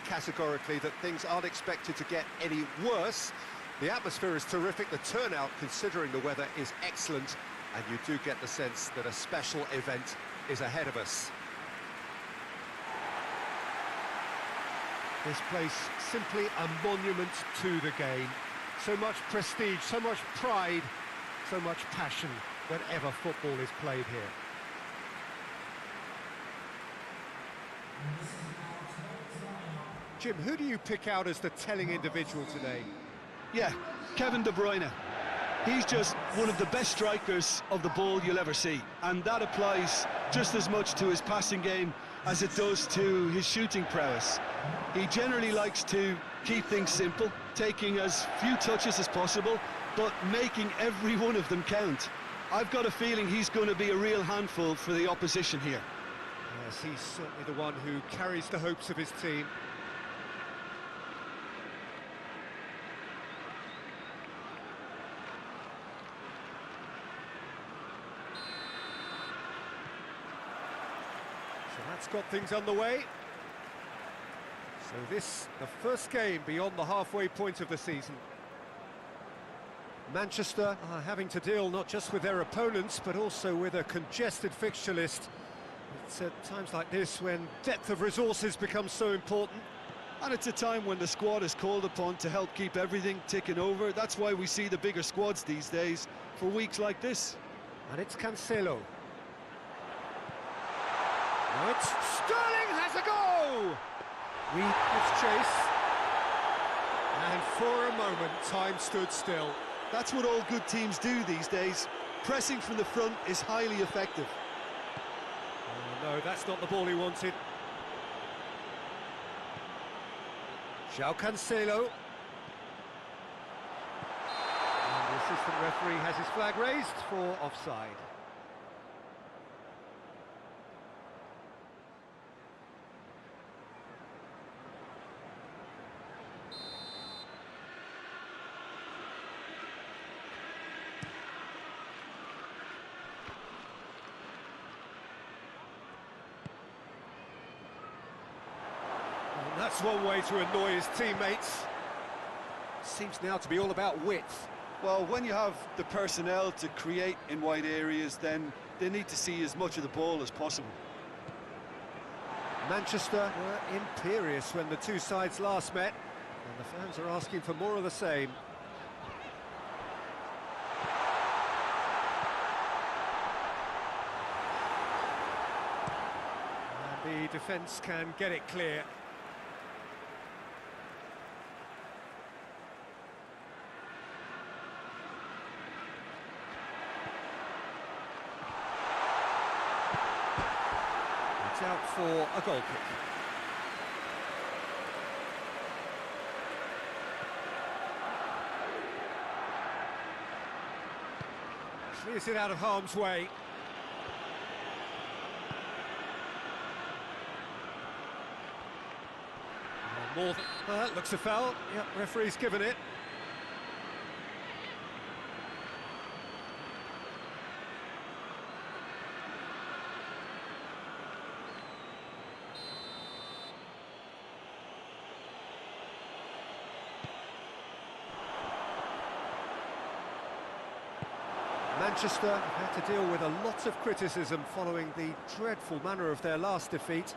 Categorically that things aren't expected to get any worse. The atmosphere is terrific, the turnout, considering the weather, is excellent, and you do get the sense that a special event is ahead of us. This place, simply a monument to the game. So much prestige, so much pride, so much passion whenever football is played here. Jim, who do you pick out as the telling individual today? Yeah, Kevin De Bruyne. He's just one of the best strikers of the ball you'll ever see, and that applies just as much to his passing game as it does to his shooting prowess. He generally likes to keep things simple, taking as few touches as possible, but making every one of them count. I've got a feeling he's going to be a real handful for the opposition here. Yes, he's certainly the one who carries the hopes of his team. So that's got things underway. So this, the first game beyond the halfway point of the season. Manchester are having to deal not just with their opponents, but also with a congested fixture list. It's at times like this when depth of resources becomes so important. And it's a time when the squad is called upon to help keep everything ticking over. That's why we see the bigger squads these days for weeks like this. And it's Cancelo. Now it's Sterling has a go! It's chase. And for a moment, time stood still. That's what all good teams do these days. Pressing from the front is highly effective. Oh, no, that's not the ball he wanted. João Cancelo. And the assistant referee has his flag raised for offside. That's one way to annoy his teammates. Seems now to be all about width. Well, when you have the personnel to create in wide areas, then they need to see as much of the ball as possible. Manchester were imperious when the two sides last met, and the fans are asking for more of the same. And the defence can get it clear. It's out for a goal kick. Clears it out of harm's way. More than that looks a foul. Yep, referee's given it. Manchester had to deal with a lot of criticism following the dreadful manner of their last defeat.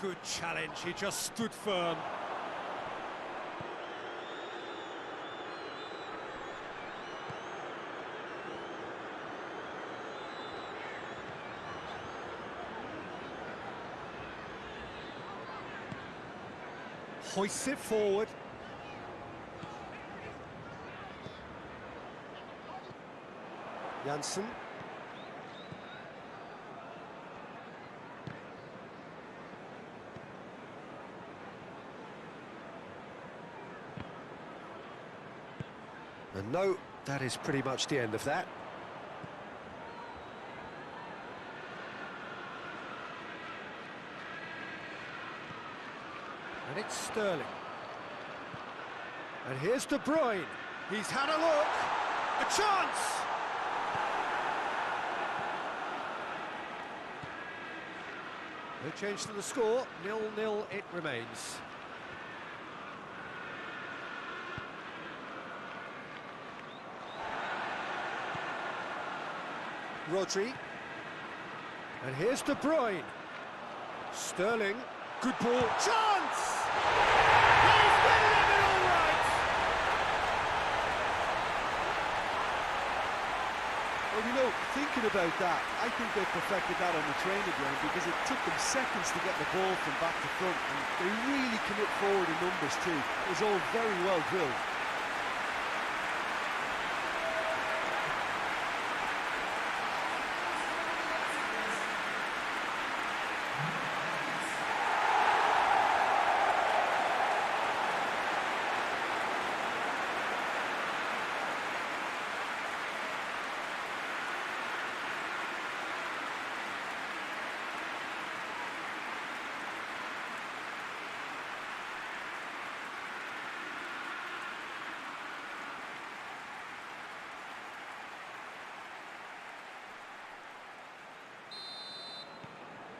Good challenge, he just stood firm. Hoists it forward. Janssen. And no, that is pretty much the end of that. And it's Sterling. And here's De Bruyne. He's had a look. A chance! No change to the score. 0-0 it remains. Rodri. And here's De Bruyne. Sterling. Good ball. Chance! He's getting it all right! Well, you know, thinking about that, I think they perfected that on the training ground because it took them seconds to get the ball from back to front, and they really commit forward in numbers too. It was all very well drilled.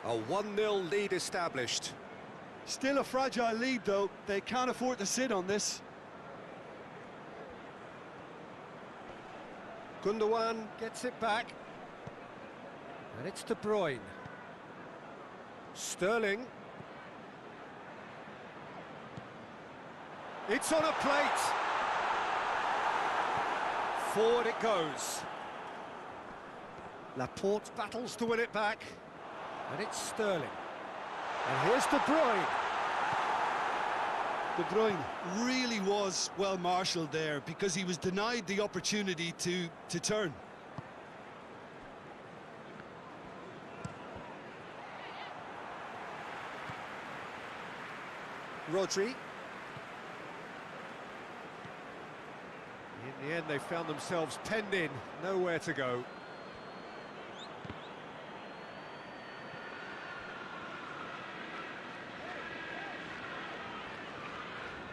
A 1-0 lead established. Still a fragile lead though, they can't afford to sit on this. Gundogan gets it back. And it's De Bruyne. Sterling. It's on a plate. Forward it goes. Laporte battles to win it back. And it's Sterling. And here's De Bruyne. De Bruyne really was well marshalled there because he was denied the opportunity to turn. Rodri. In the end, they found themselves penned in, nowhere to go.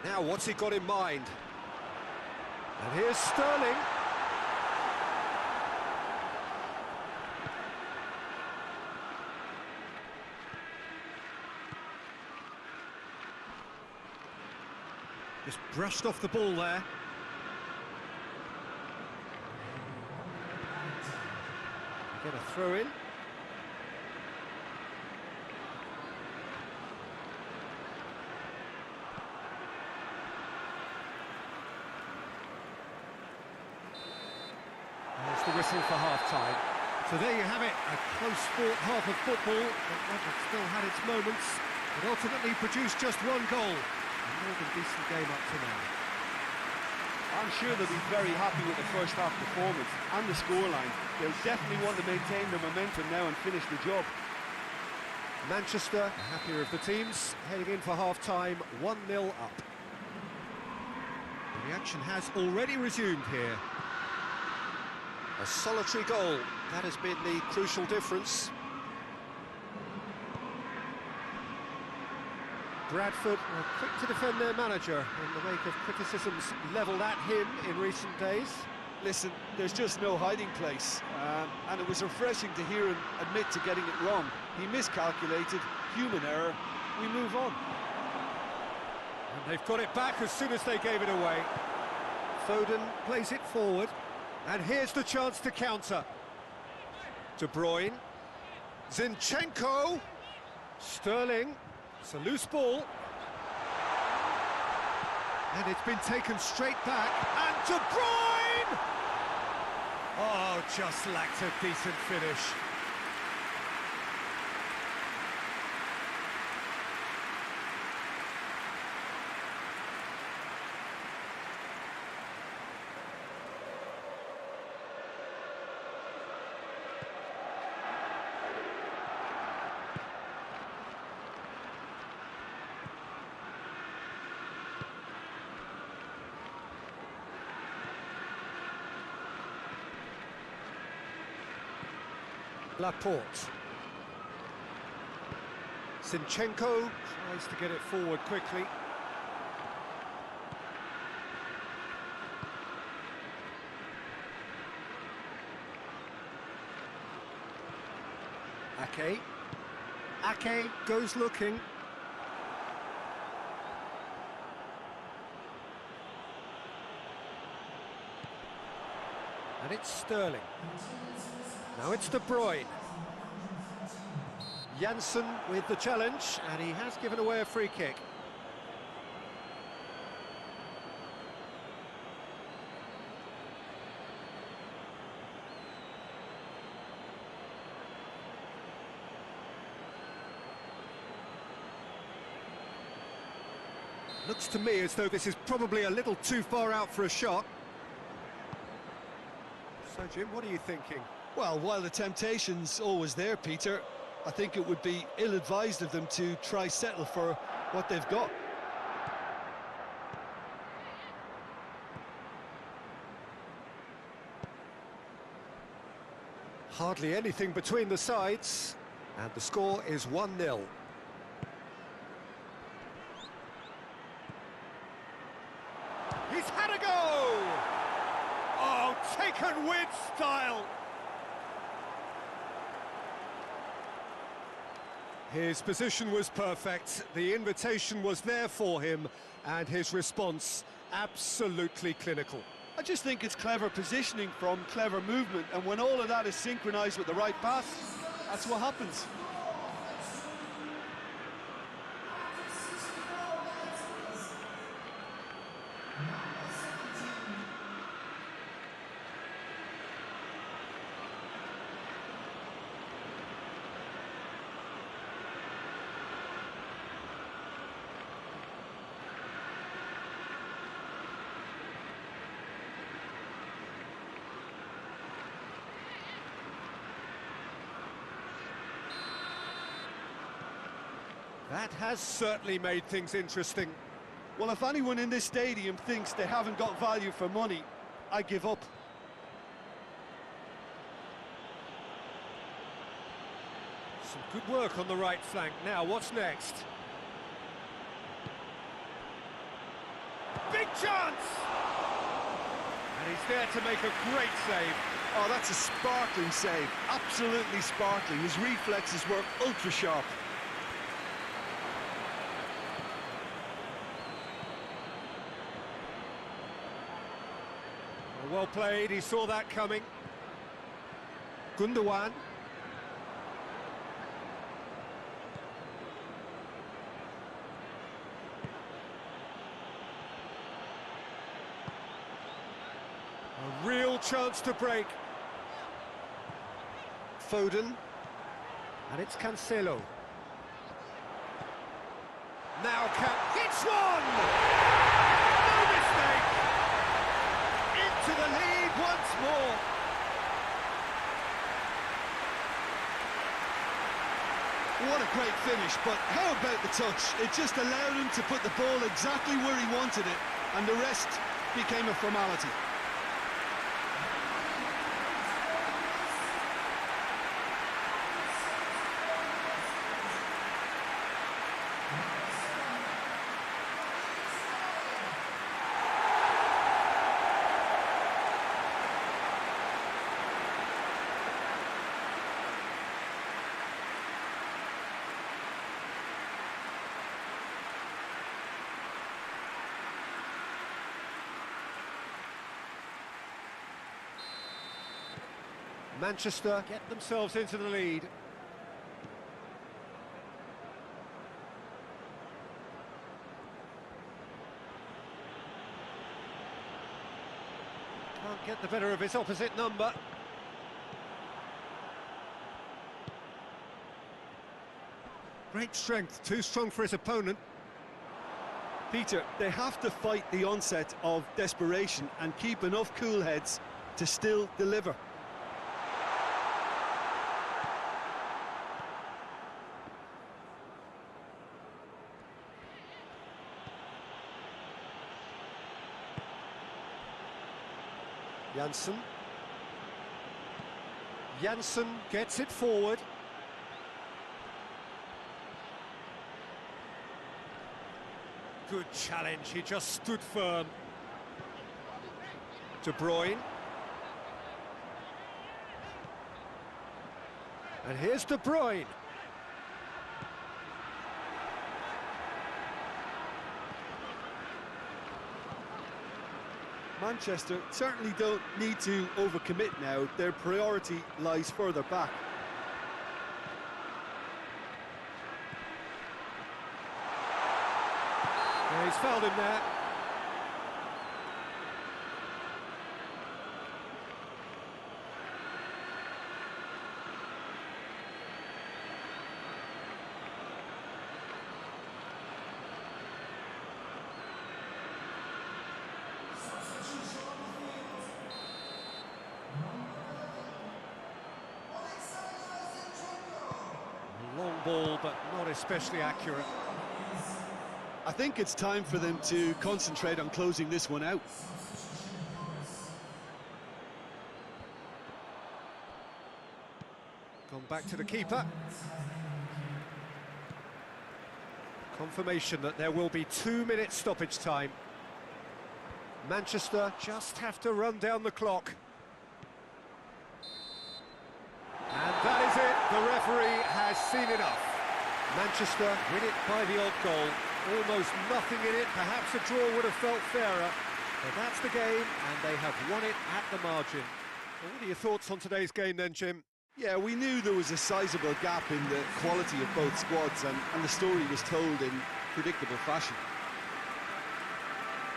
Now, what's he got in mind? And here's Sterling. Just brushed off the ball there. Get a throw in. There's the whistle for half-time. So there you have it, a close-fought half of football, but one that still had its moments, but ultimately produced just one goal. A more than decent game up to now. I'm sure they'll be very happy with the first half performance and the scoreline. They'll definitely want to maintain their momentum now and finish the job. Manchester, the happier of the teams, heading in for half-time, 1-0 up. The action has already resumed here. A solitary goal, that has been the crucial difference. Bradford are quick to defend their manager in the wake of criticisms levelled at him in recent days. Listen, there's just no hiding place, and it was refreshing to hear him admit to getting it wrong. He miscalculated, human error, we move on. And they've got it back as soon as they gave it away. Foden plays it forward, and here's the chance to counter. De Bruyne, Zinchenko, Sterling, it's a loose ball. And it's been taken straight back, and De Bruyne! Oh, just lacked a decent finish. Laporte. Zinchenko tries to get it forward quickly. Ake. Ake goes looking. And it's Sterling. Now it's De Bruyne. Janssen with the challenge, and he has given away a free kick. Looks to me as though this is probably a little too far out for a shot. So, Jim, what are you thinking? Well, while the temptation's always there, Peter, I think it would be ill-advised of them to try settle for what they've got. Hardly anything between the sides, and the score is 1-0. He's had a go! Oh, taken with style! His position was perfect, the invitation was there for him, and his response absolutely clinical. I just think it's clever positioning from clever movement, and when all of that is synchronised with the right pass, that's what happens. That has certainly made things interesting. Well, if anyone in this stadium thinks they haven't got value for money, I give up. Some good work on the right flank. Now, what's next? Big chance! And he's there to make a great save. Oh, that's a sparkling save. Absolutely sparkling. His reflexes were ultra-sharp. Well played, he saw that coming. Gundogan. A real chance to break. Foden. And it's Cancelo. Now hits one! No mistake! Into the lead once more. What a great finish, but how about the touch? It just allowed him to put the ball exactly where he wanted it, and the rest became a formality. Manchester get themselves into the lead. Can't get the better of his opposite number. Great strength, too strong for his opponent. Peter, they have to fight the onset of desperation and keep enough cool heads to still deliver. Janssen gets it forward. Good challenge, he just stood firm. De Bruyne. And here's De Bruyne. Manchester certainly don't need to overcommit now. Their priority lies further back. Yeah, he's fouled him there. Long ball, but not especially accurate. I think it's time for them to concentrate on closing this one out. Gone back to the keeper. Confirmation that there will be 2 minutes stoppage time. Manchester just have to run down the clock. And that is it, the referee has seen enough. Manchester win it by the odd goal. Almost nothing in it, perhaps a draw would have felt fairer. But that's the game, and they have won it at the margin. What are your thoughts on today's game then, Jim? Yeah, we knew there was a sizable gap in the quality of both squads, and the story was told in predictable fashion.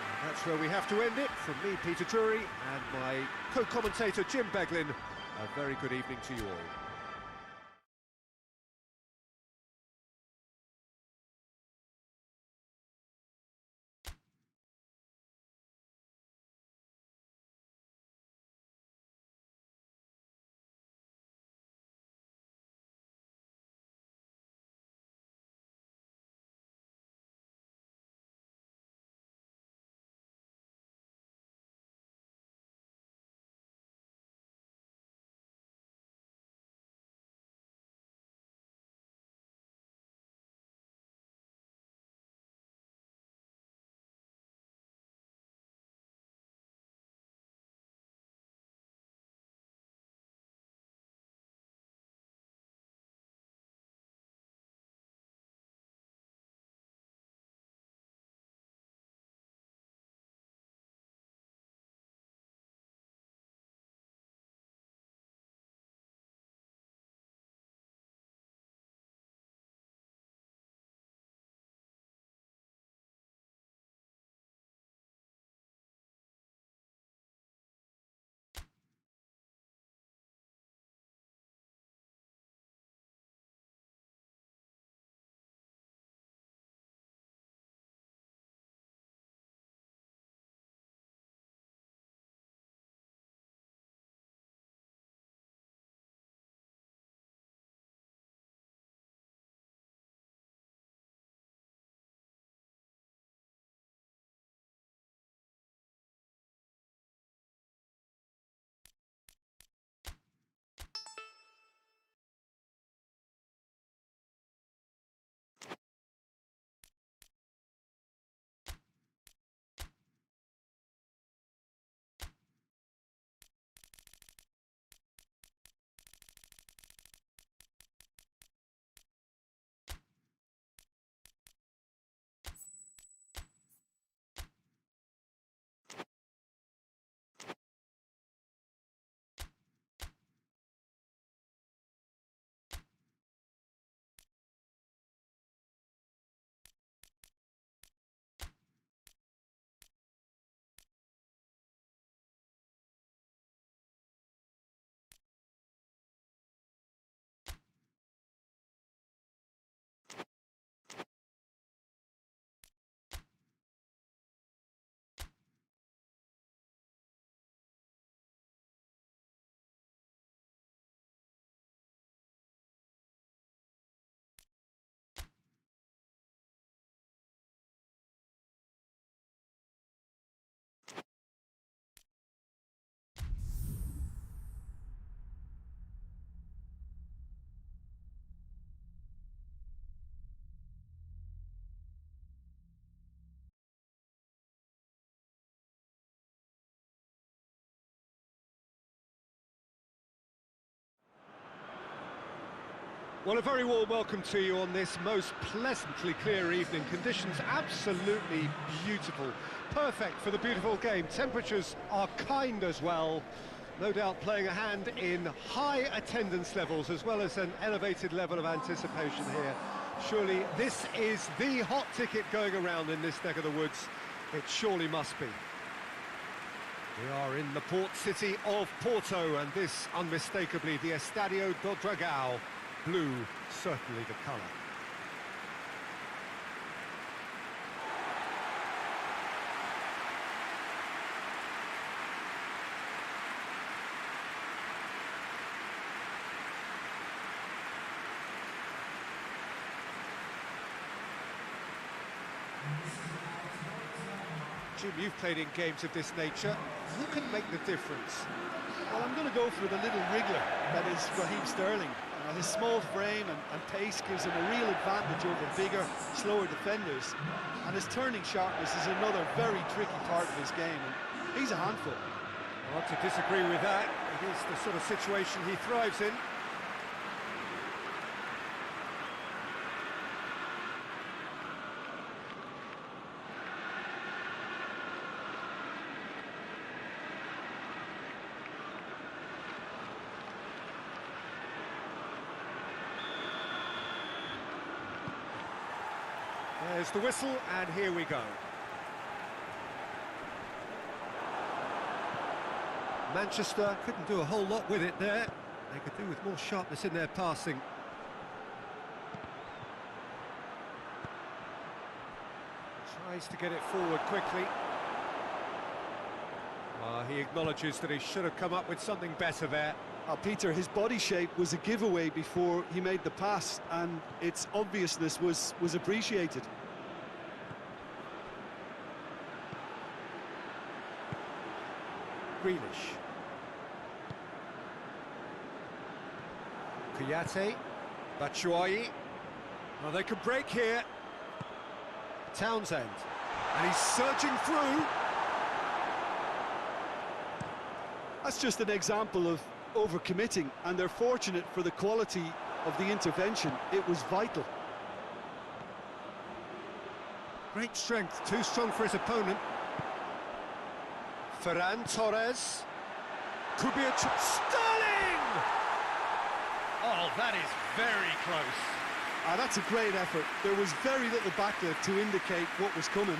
And that's where we have to end it. From me, Peter Drury, and my co-commentator, Jim Beglin, a very good evening to you all. Well, a very warm welcome to you on this most pleasantly clear evening. Conditions absolutely beautiful. Perfect for the beautiful game. Temperatures are kind as well. No doubt playing a hand in high attendance levels as well as an elevated level of anticipation here. Surely this is the hot ticket going around in this neck of the woods. It surely must be. We are in the port city of Porto, and this unmistakably the Estádio do Dragão. Blue, certainly the colour. Jim, you've played in games of this nature. Who can make the difference? Well, I'm going to go for the little wriggler that is Raheem Sterling. His small frame and pace gives him a real advantage over bigger, slower defenders. And his turning sharpness is another very tricky part of his game. And he's a handful. Hard to disagree with that. It is the sort of situation he thrives in. There's the whistle, and here we go. Manchester couldn't do a whole lot with it there. They could do with more sharpness in their passing. Tries to get it forward quickly. He acknowledges that he should have come up with something better there. Peter, his body shape was a giveaway before he made the pass, and its obviousness was appreciated. Grealish. Kouyaté. Batshuayi. Well, they could break here. Townsend. And he's surging through. That's just an example of overcommitting, and they're fortunate for the quality of the intervention. It was vital. Great strength, too strong for his opponent. Ferran Torres. Could be a Sterling! Oh, that is very close. That's a great effort. There was very little backlift to indicate what was coming.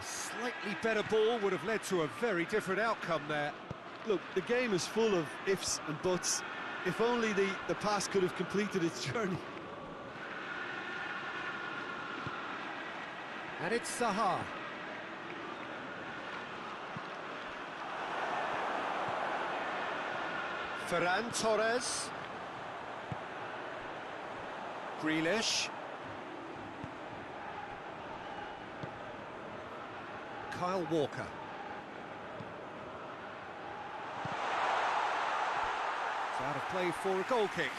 Slightly better ball would have led to a very different outcome there. Look, the game is full of ifs and buts. If only the pass could have completed its journey. And it's Zaha. Ferran Torres. Grealish. Kyle Walker. It's out of play for a goal kick.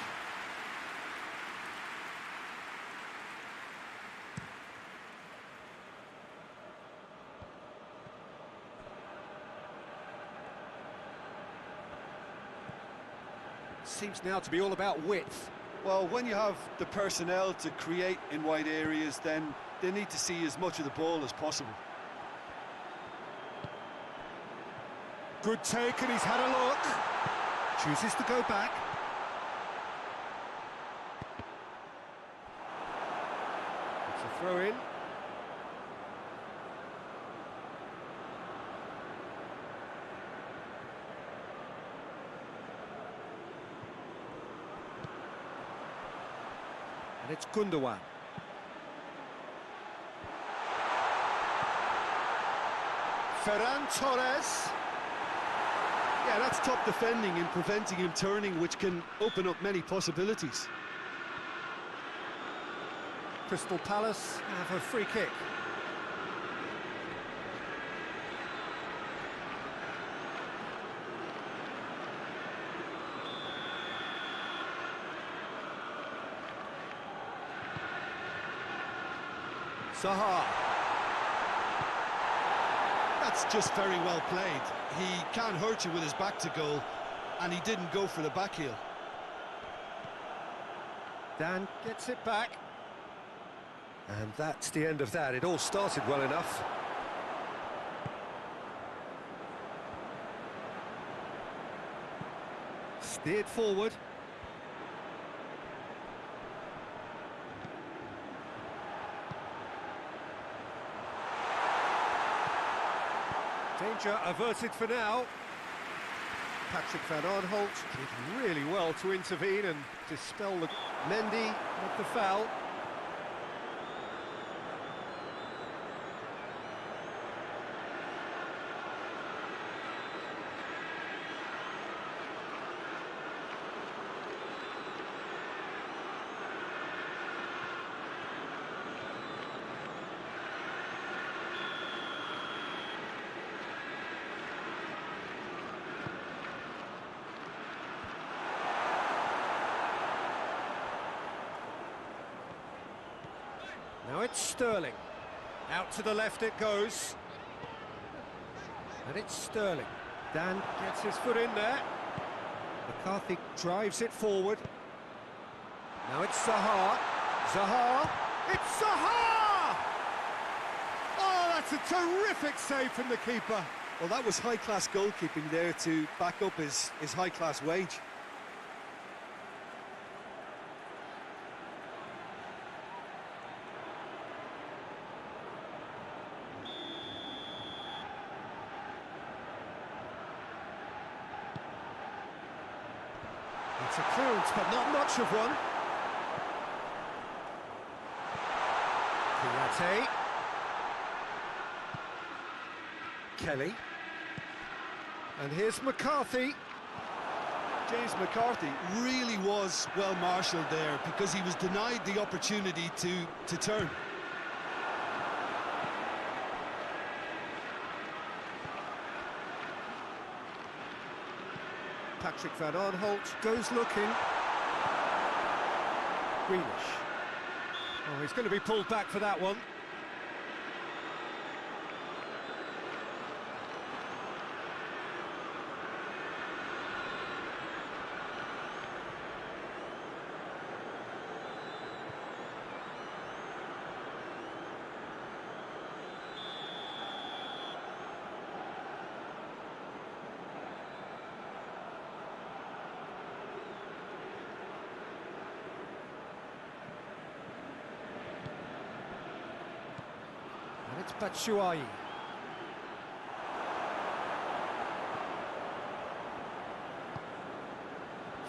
Seems now to be all about width. Well, when you have the personnel to create in wide areas, then they need to see as much of the ball as possible. Good take, and he's had a look. Chooses to go back. It's a throw in. And it's Gundogan. Ferran Torres. Yeah, that's top defending and preventing him turning, which can open up many possibilities. Crystal Palace have a free kick. Zaha. That's just very well played. He can't hurt you with his back to goal, and he didn't go for the back heel. Dan gets it back. And that's the end of that. It all started well enough. Steered forward. Danger averted for now. Patrick van Aanholt did really well to intervene and dispel the... Mendy with the foul. Now it's Sterling. Out to the left it goes. And it's Sterling. Dan gets his foot in there. McCarthy drives it forward. Now it's Zaha. Zaha. It's Zaha! Oh, that's a terrific save from the keeper. Well, that was high-class goalkeeping there to back up his high-class wage. It's a clearance, but not much of one. Kouyaté. Kelly. And here's McCarthy. James McCarthy really was well marshalled there because he was denied the opportunity to turn. Patrick van Aanholt goes looking. Grealish. Oh, he's going to be pulled back for that one. It's Batshuayi.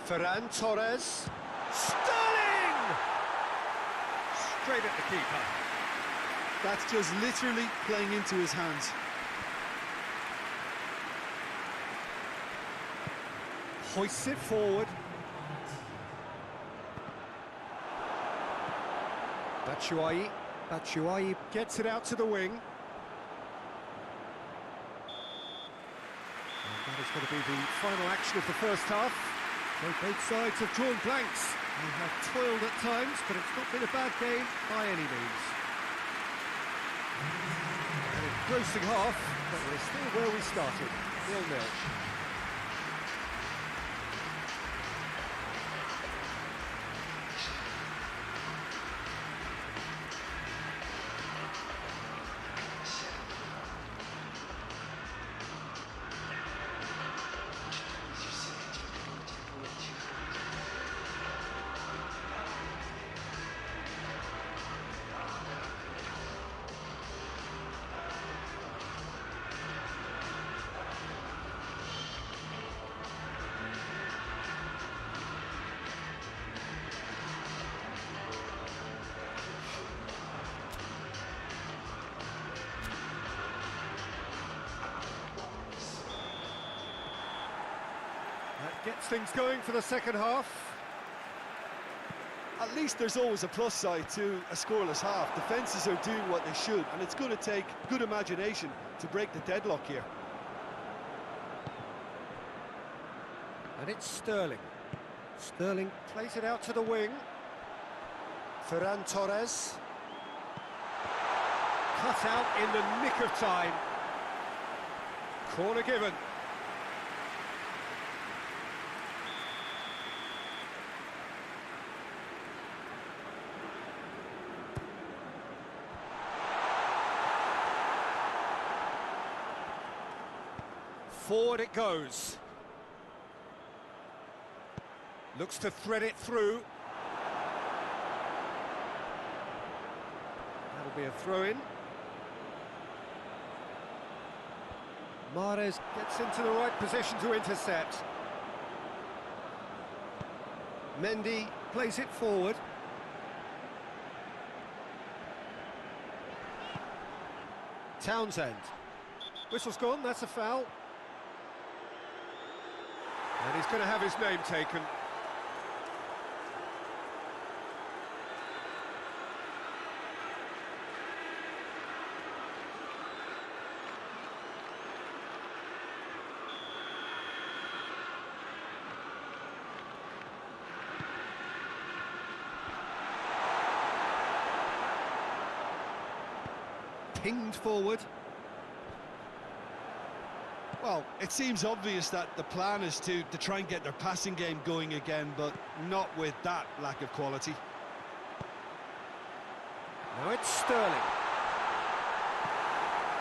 Ferran Torres. Sterling! Straight at the keeper. That's just literally playing into his hands. Hoists it forward. Batshuayi. Batshuayi gets it out to the wing. And that is going to be the final action of the first half. So both sides have drawn blanks. They have toiled at times, but it's not been a bad game by any means. An engrossing half, but we're still where we started, 0-0. That gets things going for the second half. At least there's always a plus side to a scoreless half. Defences are doing what they should, and it's going to take good imagination to break the deadlock here. And it's Sterling. Sterling plays it out to the wing. Ferran Torres. cut out in the nick of time. Corner given. Forward it goes. Looks to thread it through. That'll be a throw-in. Mahrez gets into the right position to intercept. Mendy plays it forward. Townsend. Whistle's gone, that's a foul. And he's going to have his name taken. Pinged forward. Well, it seems obvious that the plan is to try and get their passing game going again, but not with that lack of quality. Now it's Sterling.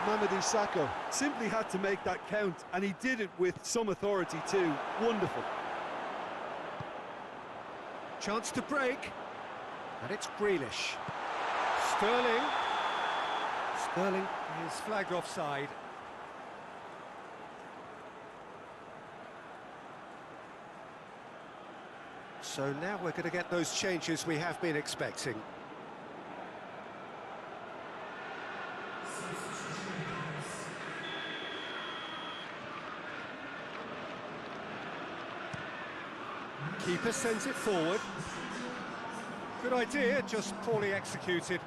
Mamadou Sakho simply had to make that count, and he did it with some authority too. Wonderful. Chance to break. And it's Grealish. Sterling. Sterling is flagged offside. So now we're going to get those changes we have been expecting. Keeper sends it forward. Good idea, just poorly executed.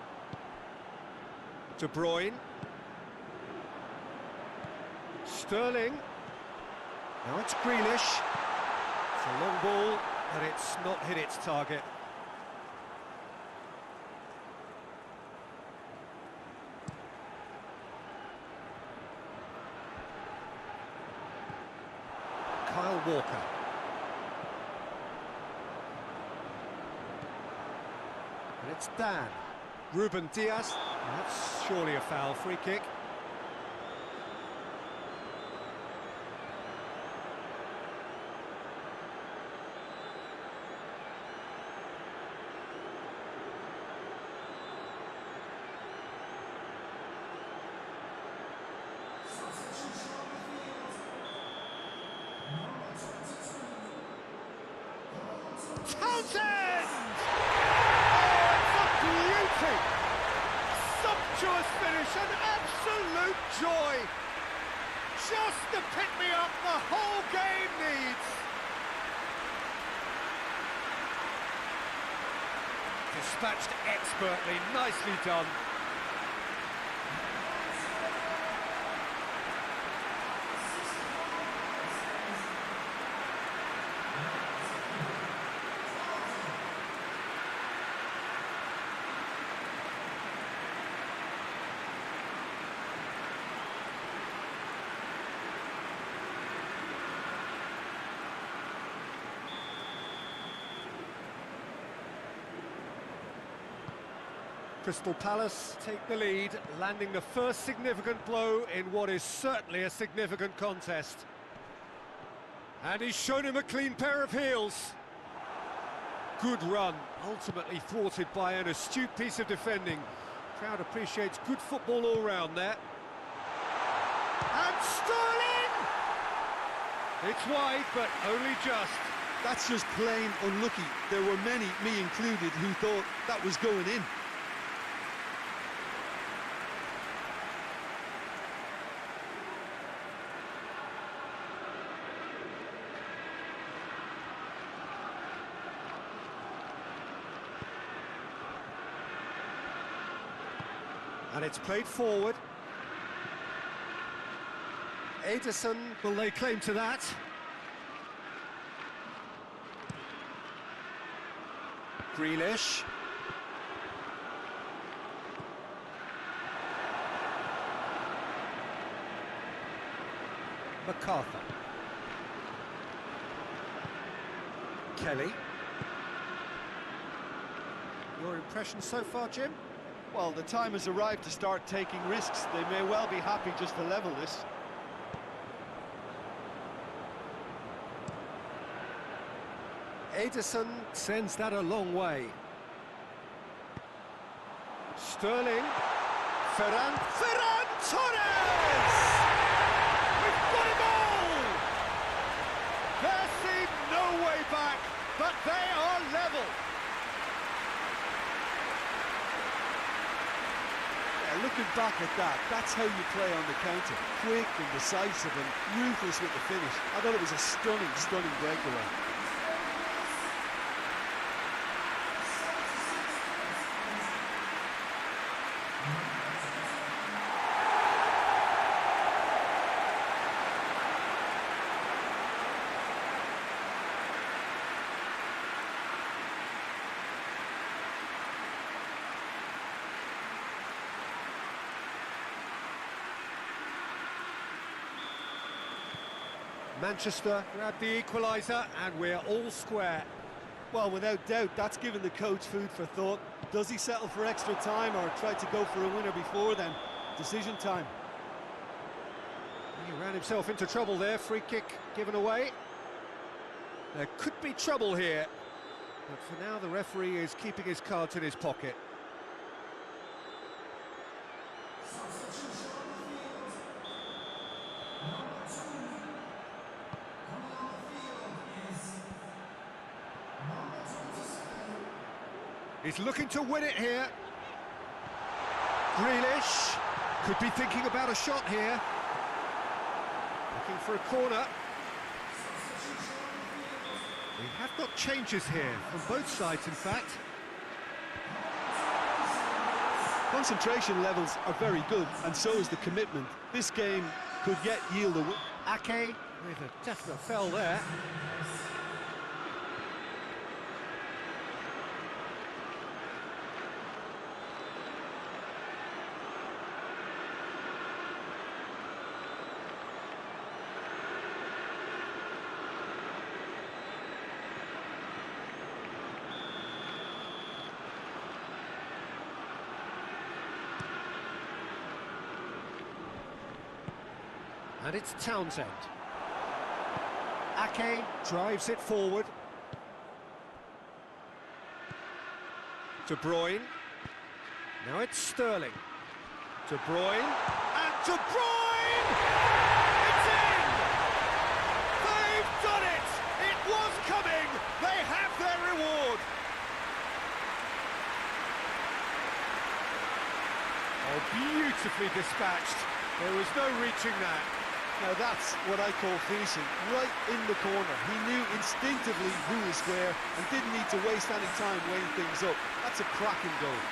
De Bruyne. Sterling. Now it's Grealish. It's a long ball, but it's not hit its target. Kyle Walker. And it's Dan. Ruben Diaz. That's surely a foul. Free kick. Townsend! Oh, it's a beauty! Sumptuous finish, an absolute joy! Just the pick-me-up the whole game needs! Dispatched expertly, nicely done. Crystal Palace take the lead, landing the first significant blow in what is certainly a significant contest. And he's shown him a clean pair of heels. Good run, ultimately thwarted by an astute piece of defending. Crowd appreciates good football all round there. And Sterling! It's wide, but only just. That's just plain unlucky. There were many, me included, who thought that was going in. And it's played forward. Ederson will lay claim to that. Grealish. MacArthur. Kelly. Your impression so far, Jim? Well, the time has arrived to start taking risks. They may well be happy just to level this. Ederson sends that a long way. Sterling. Ferran Torres! We've got a goal! There seemed no way back, but they are level. Yeah, looking back at that, that's how you play on the counter. Quick and decisive and ruthless with the finish. I thought it was a stunning breakaway. Manchester grab the equaliser and we're all square. Well, without doubt, that's given the coach food for thought. Does he settle for extra time or try to go for a winner before then? Decision time. He ran himself into trouble there, free kick given away. There could be trouble here, but for now the referee is keeping his cards in his pocket. He's looking to win it here. Grealish could be thinking about a shot here. Looking for a corner. We have got changes here, from both sides in fact. Concentration levels are very good, and so is the commitment. This game could yet yield a win. Ake with a definite foul there. And it's Townsend. Ake drives it forward. De Bruyne. Now it's Sterling. De Bruyne. And De Bruyne! It's in! They've done it! It was coming! They have their reward! Oh, beautifully dispatched. There was no reaching that. Now that's what I call finishing, right in the corner. He knew instinctively who was where and didn't need to waste any time weighing things up. That's a cracking goal.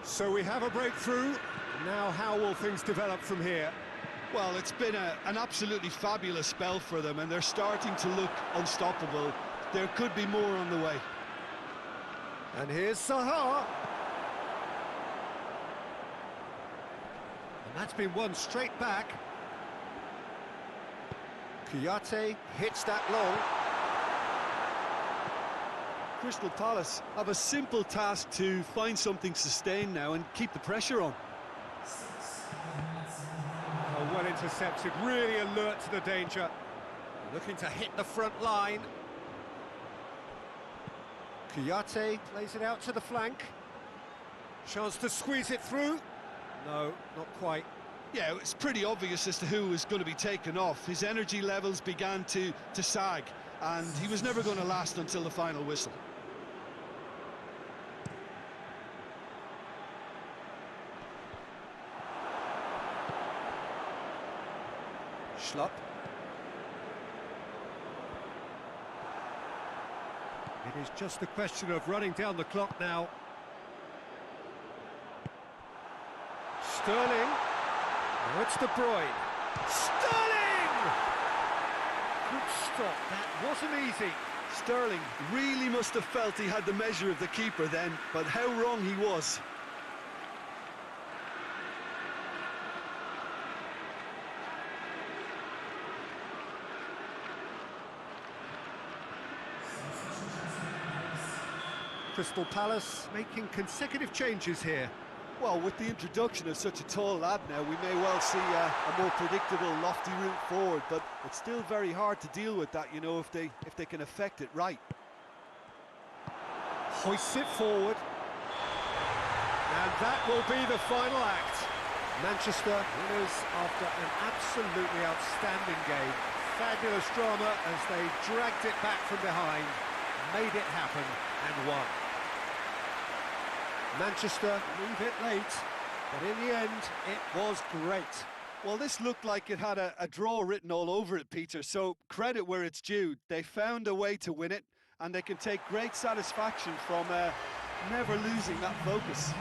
So we have a breakthrough. Now how will things develop from here? Well, it's been an absolutely fabulous spell for them, and they're starting to look unstoppable. There could be more on the way. And here's Zaha. And that's been won straight back. Kouyaté hits that long. Crystal Palace have a simple task to find something sustained now and keep the pressure on. Oh, well intercepted, really alert to the danger. Looking to hit the front line. Kouyaté plays it out to the flank. Chance to squeeze it through. No, not quite. Yeah, it's pretty obvious as to who was going to be taken off. His energy levels began to sag, and he was never going to last until the final whistle. Schlupp. It is just a question of running down the clock now. Sterling. Now it's De Bruyne. Sterling! Good stop, that wasn't easy. Sterling really must have felt he had the measure of the keeper then, but how wrong he was. Crystal Palace making consecutive changes here. Well, with the introduction of such a tall lad now, we may well see a more predictable, lofty route forward, but it's still very hard to deal with that, you know, if they can affect it right. Hoists it forward. And that will be the final act. Manchester winners after an absolutely outstanding game. Fabulous drama as they dragged it back from behind, made it happen and won. Manchester leave it late, but in the end, it was great. Well, this looked like it had a draw written all over it, Peter, so credit where it's due. They found a way to win it, and they can take great satisfaction from never losing that focus.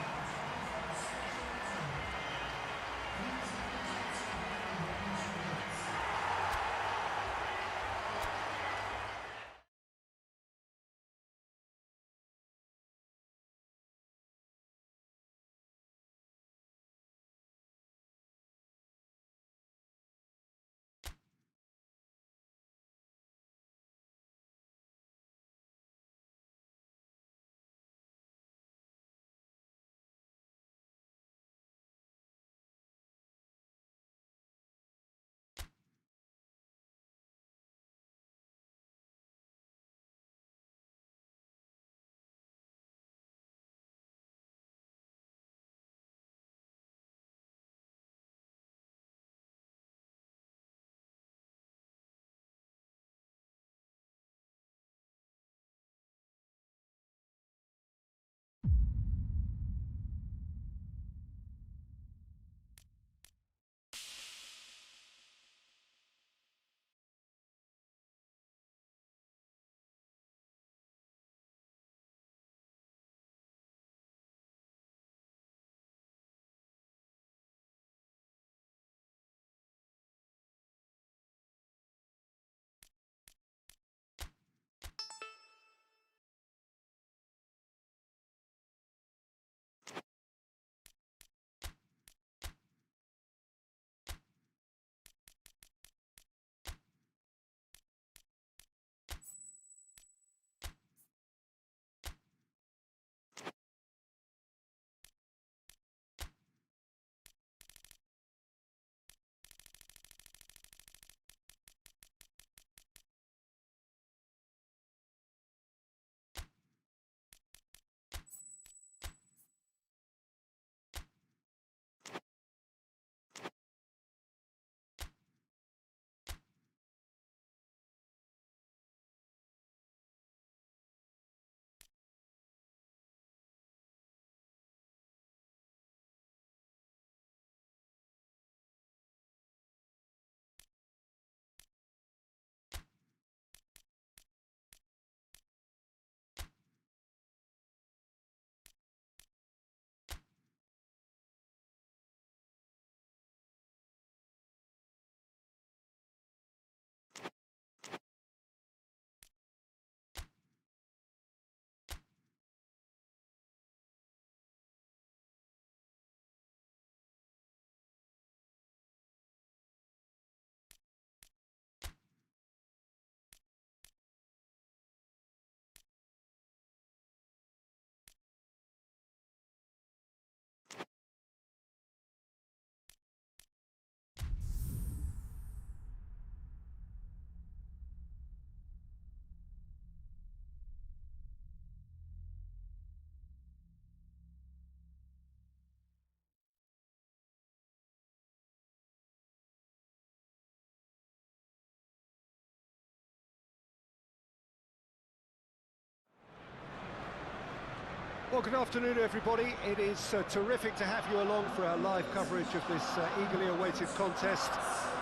Well, good afternoon, everybody. It is terrific to have you along for our live coverage of this eagerly awaited contest.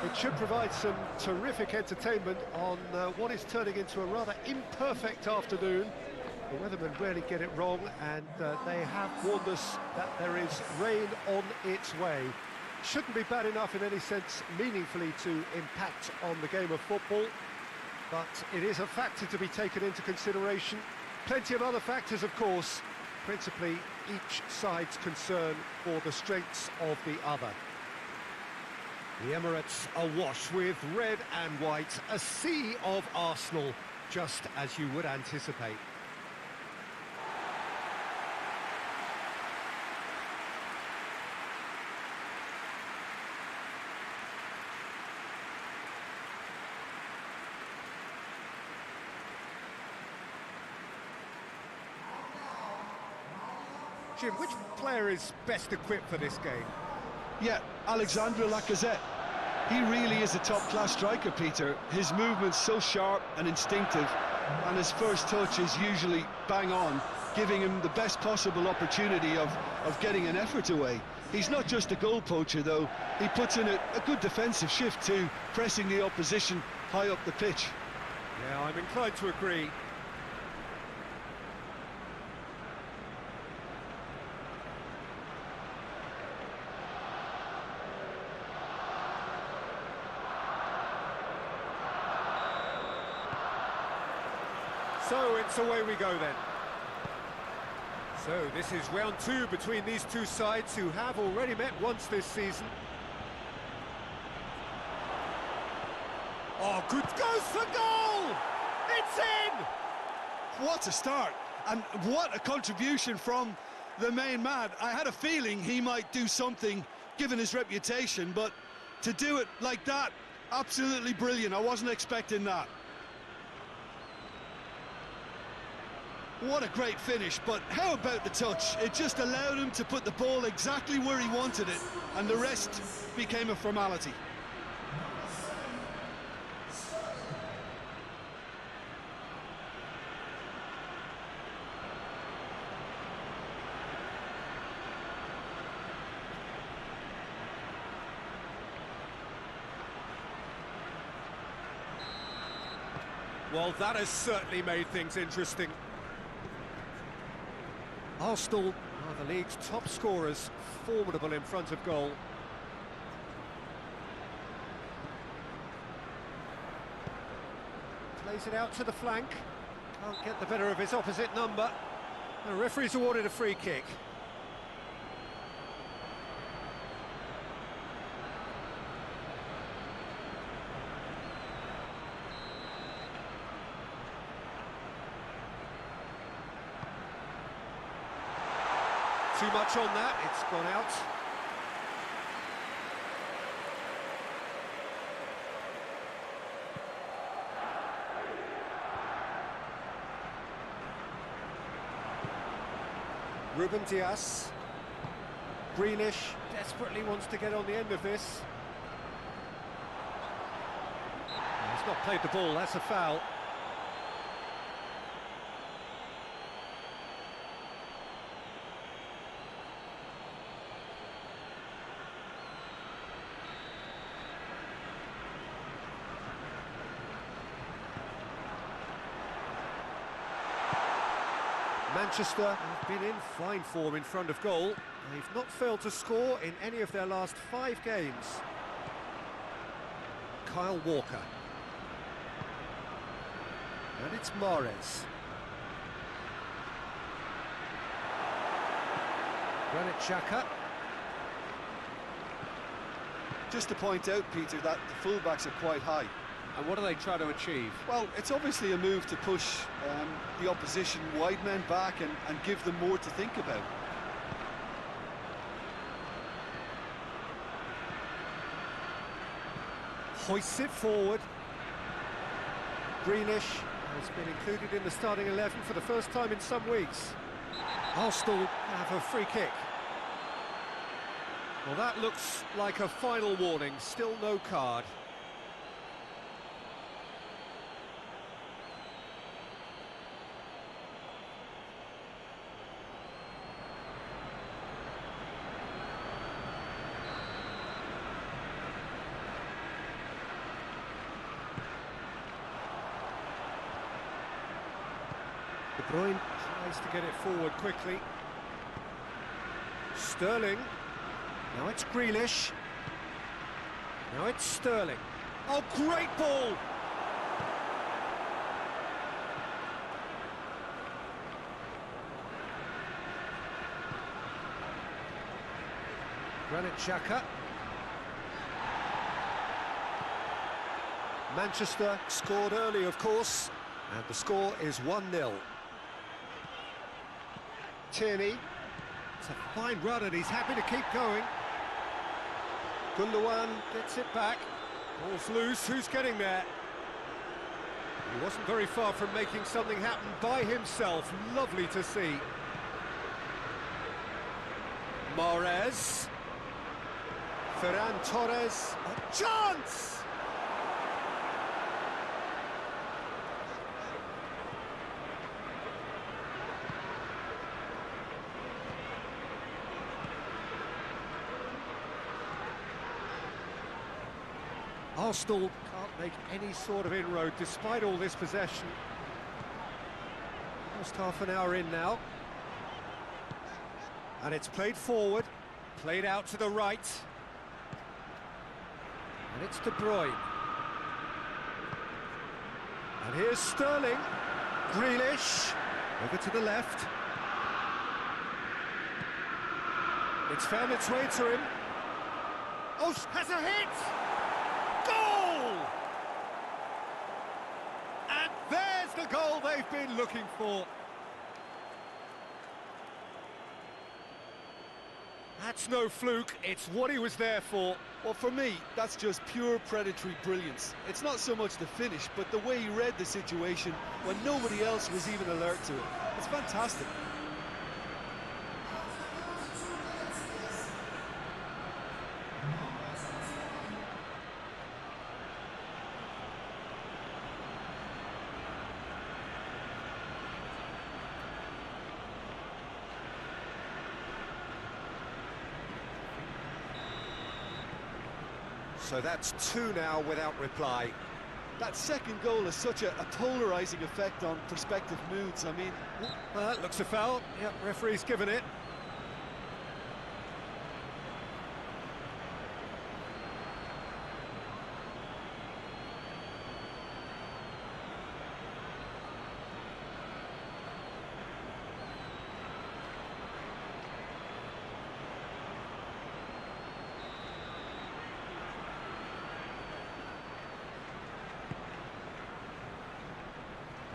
It should provide some terrific entertainment on what is turning into a rather imperfect afternoon. The weathermen rarely get it wrong, and they have warned us that there is rain on its way. Shouldn't be bad enough in any sense meaningfully to impact on the game of football, but it is a factor to be taken into consideration. Plenty of other factors, of course, principally each side's concern for the strengths of the other. The Emirates awash with red and white, a sea of Arsenal, just as you would anticipate. Jim, which player is best equipped for this game? Yeah, Alexandre Lacazette. He really is a top-class striker, Peter. His movement's so sharp and instinctive, and his first touch is usually bang on, giving him the best possible opportunity of getting an effort away. He's not just a goal poacher, though. He puts in a good defensive shift too, pressing the opposition high up the pitch. Yeah, I'm inclined to agree. So it's away we go then. So this is round two between these two sides who have already met once this season. Oh, good, goes for goal! It's in! What a start, and what a contribution from the main man. I had a feeling he might do something, given his reputation, but to do it like that, absolutely brilliant. I wasn't expecting that. What a great finish, but how about the touch? It just allowed him to put the ball exactly where he wanted it, and the rest became a formality. Well, that has certainly made things interesting. Arsenal are the league's top scorers, formidable in front of goal. Plays it out to the flank. Can't get the better of his opposite number. The referee's awarded a free kick. Too much on that, it's gone out. Ruben Dias. Grealish desperately wants to get on the end of this. He's not played the ball, that's a foul. Manchester have been in fine form in front of goal. They've not failed to score in any of their last 5 games. Kyle Walker. And it's Mahrez. Granit Xhaka. Just to point out, Peter, that the fullbacks are quite high. And what are they trying to achieve? Well, it's obviously a move to push the opposition wide men back and give them more to think about. Hoists it forward. Grealish has been included in the starting 11 for the first time in some weeks. Arsenal have a free kick. Well, that looks like a final warning, still no card. Bruyne tries to get it forward quickly. Sterling. Now it's Grealish. Now it's Sterling. Oh, great ball! Granit Xhaka. Manchester scored early, of course, and the score is 1-0. Tierney. It's a fine run and he's happy to keep going. Gundogan gets it back. Ball's loose, who's getting there? He wasn't very far from making something happen by himself. Lovely to see. Mahrez. Ferran Torres. A chance! Arsenal can't make any sort of inroad despite all this possession. Almost half an hour in now. And it's played forward, played out to the right. And it's De Bruyne. And here's Sterling. Grealish. Over to the left. It's found its way to him. Oh, has a hit! Goal! And there's the goal they've been looking for. That's no fluke, it's what he was there for. Well, for me, that's just pure predatory brilliance. It's not so much the finish, but the way he read the situation when nobody else was even alert to it. It's fantastic. So that's two now without reply. That second goal has such a polarising effect on prospective moods. I mean... That looks a foul. Yep, referee's given it.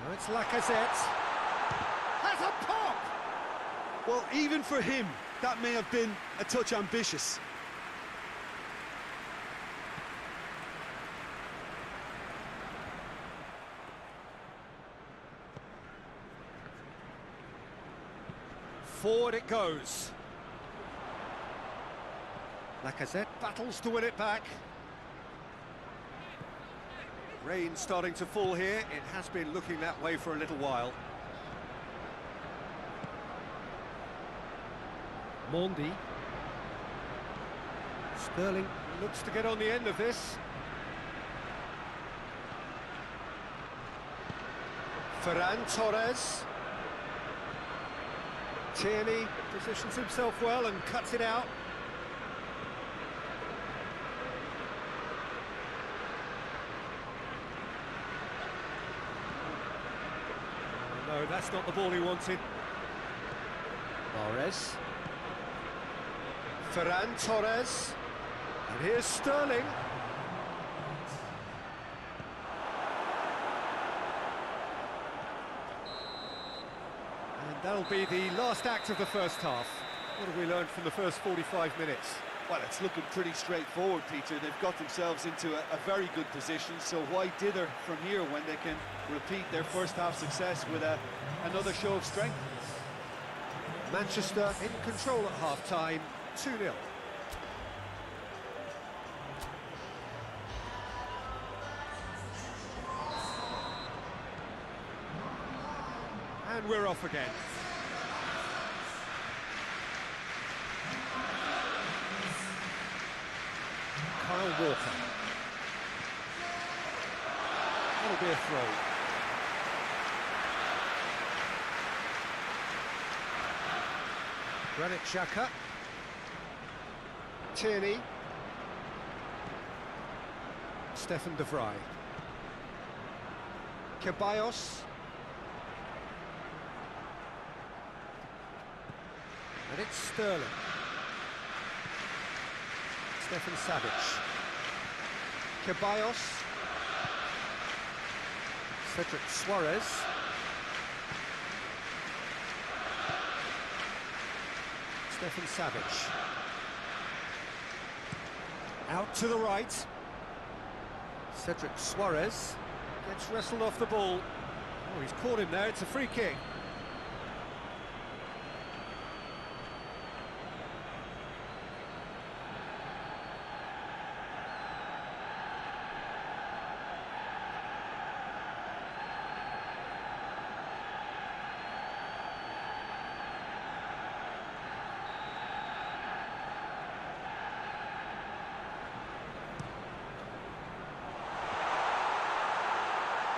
Now it's Lacazette. Has a pop! Well, even for him, that may have been a touch ambitious. Forward it goes. Lacazette battles to win it back. Rain starting to fall here. It has been looking that way for a little while. Mondi. Sterling looks to get on the end of this. Ferran Torres. Tierney positions himself well and cuts it out. No, that's not the ball he wanted. Mahrez. Ferran Torres. And here's Sterling. And that'll be the last act of the first half. What have we learned from the first 45 minutes? Well, it's looking pretty straightforward, Peter. They've got themselves into a very good position, so why dither from here when they can repeat their first half success with another show of strength? Manchester in control at half-time, 2-0. And we're off again. Kyle Walker. That'll be a throw. Granit Xhaka. Tierney. Stefan de Vrij. Ceballos. And it's Sterling. Stefan Savic. Ceballos. Cedric Suarez. Stefan Savic. Out to the right. Cedric Suarez gets wrestled off the ball. Oh, he's caught him there, it's a free kick.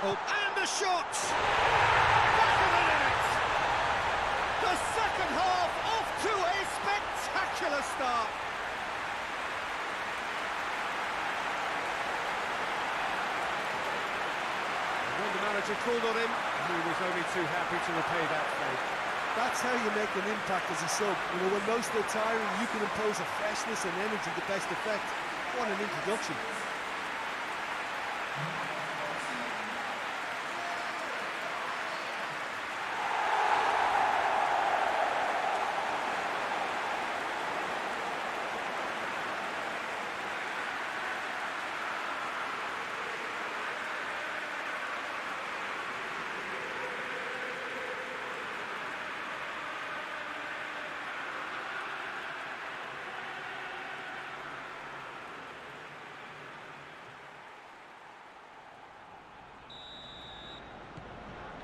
Oh, and the shot! Back of the net! The second half off to a spectacular start! And when the manager called on him, he was only too happy to repay that favour. That's how you make an impact as a sub. You know, when most are tiring, you can impose a freshness and energy to best effect. What an introduction.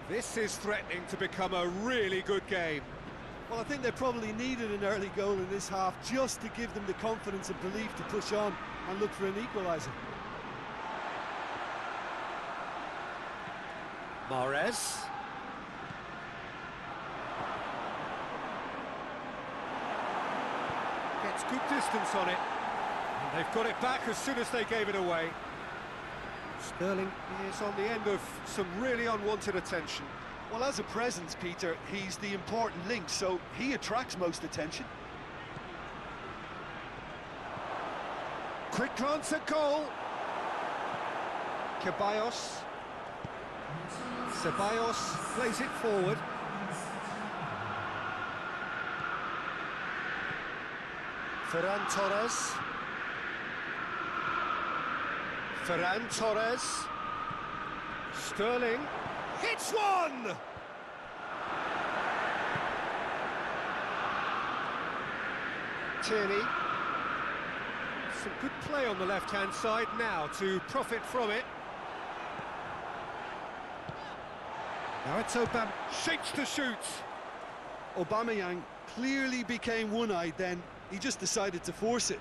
This is threatening to become a really good game. Well, I think they probably needed an early goal in this half just to give them the confidence and belief to push on and look for an equaliser. Mahrez. Gets good distance on it. And they've got it back as soon as they gave it away. Sterling is on the end of some really unwanted attention. Well, as a presence, Peter, he's the important link, so he attracts most attention. Quick glance at goal. Ceballos. Ceballos plays it forward. Ferran Torres. Ferran Torres. Sterling hits one! Tierney. Some good play on the left-hand side now to profit from it. Now it's Aubameyang. Shapes to shoot. Aubameyang clearly became one-eyed then. He just decided to force it.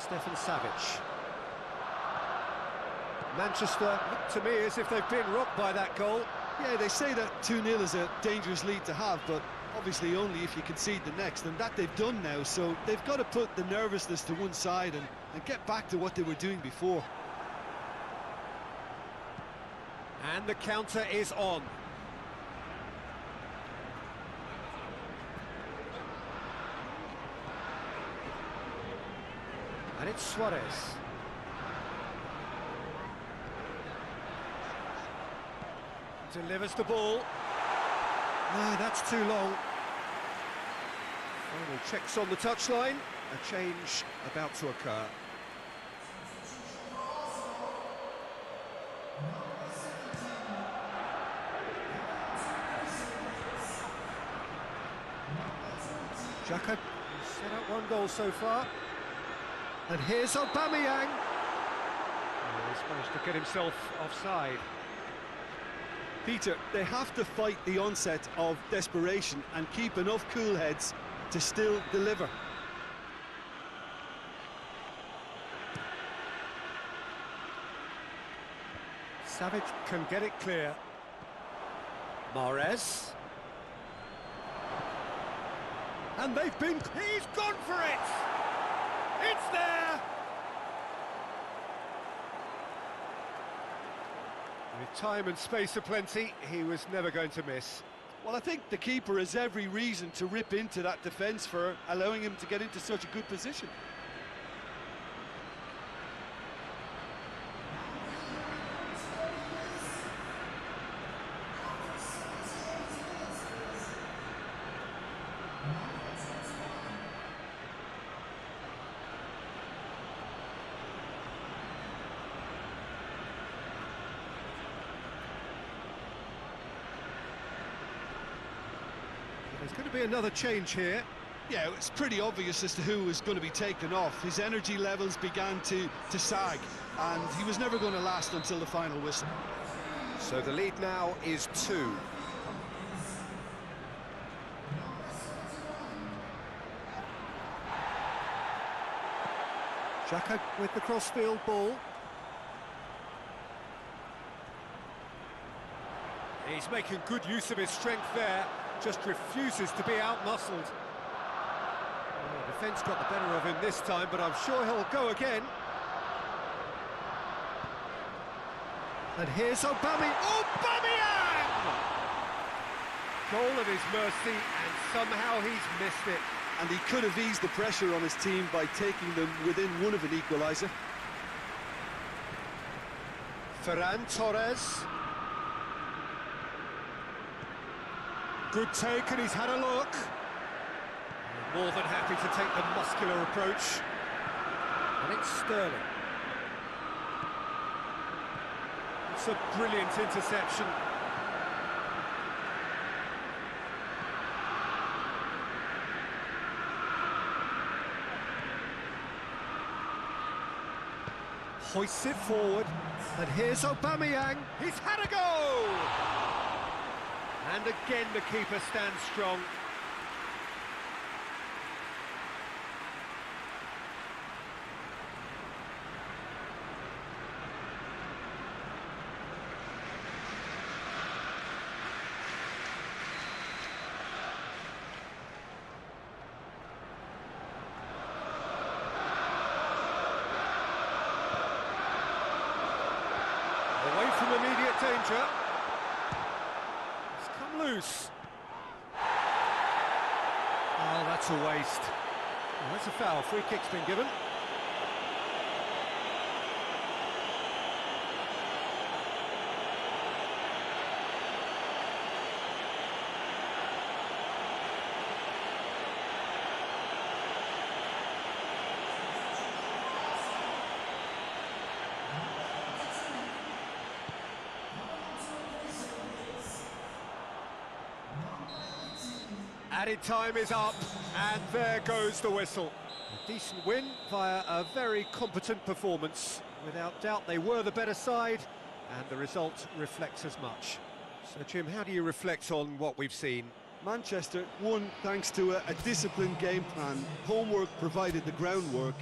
Stefan Savic. Manchester look to me as if they've been rocked by that goal. Yeah, they say that 2-0 is a dangerous lead to have, but obviously only if you concede the next, and that they've done now, so they've got to put the nervousness to one side and get back to what they were doing before. And the counter is on. And it's Suarez. Delivers the ball. No, that's too long. Final checks on the touchline. A change about to occur. Xhaka has set up one goal so far. And here's Aubameyang. Oh, he's managed to get himself offside. Peter, they have to fight the onset of desperation and keep enough cool heads to still deliver. Savic can get it clear. Mahrez. And they've been... He's gone for it! It's there! With time and space aplenty, he was never going to miss. Well, I think the keeper has every reason to rip into that defence for allowing him to get into such a good position. There's going to be another change here. Yeah, it's pretty obvious as to who was going to be taken off. His energy levels began to sag, and he was never going to last until the final whistle. So the lead now is 2. Xhaka with the crossfield ball. He's making good use of his strength there, just refuses to be out-muscled. Well, the defence got the better of him this time, but I'm sure he'll go again. And here's Aubameyang! Goal at his mercy, and somehow he's missed it. And he could have eased the pressure on his team by taking them within one of an equaliser. Ferran Torres. Good take, and he's had a look. More than happy to take the muscular approach. And it's Sterling. It's a brilliant interception. Hoists it forward, and here's Aubameyang. He's had a go! And again the keeper stands strong. Away from immediate danger. It's come loose. Oh, that's a waste. Well, that's a foul. Free kick's been given. Added time is up, and there goes the whistle. A decent win via a very competent performance. Without doubt, they were the better side, and the result reflects as much. So, Jim, how do you reflect on what we've seen? Manchester won thanks to a disciplined game plan. Homework provided the groundwork,